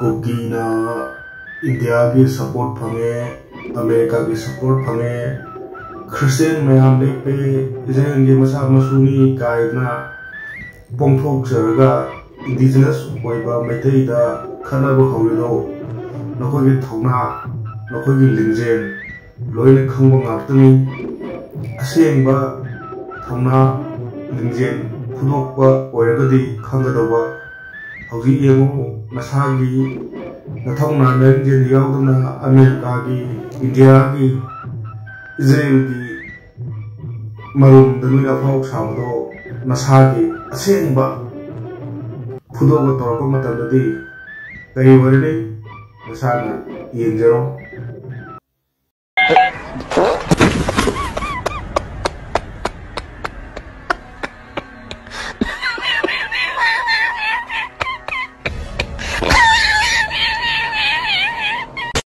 कुकीना India की support fungi America की support fungi Christian मयाम लेपे Israel की मसा मसूनी कायना पोंगथोक जरगा इंडिजिनस ओइबा मैथैदा खनाबो हौरिदो नखोगी थौना नखोगी लिंजेन लोइने खंगबो ngakhtani असेंबा थौना लिंजेन फुदोकबा ओइरगदी खंगदोबा हौजी येंगो नसागी नथौना लिंजेन यावदना अमेरिका की इंडिया की इजराइल की मरुम दनुया फाउ सामदो नसागी असेंबा फुदोकबा तोरको मतददी कई वरने नसाना येंजरो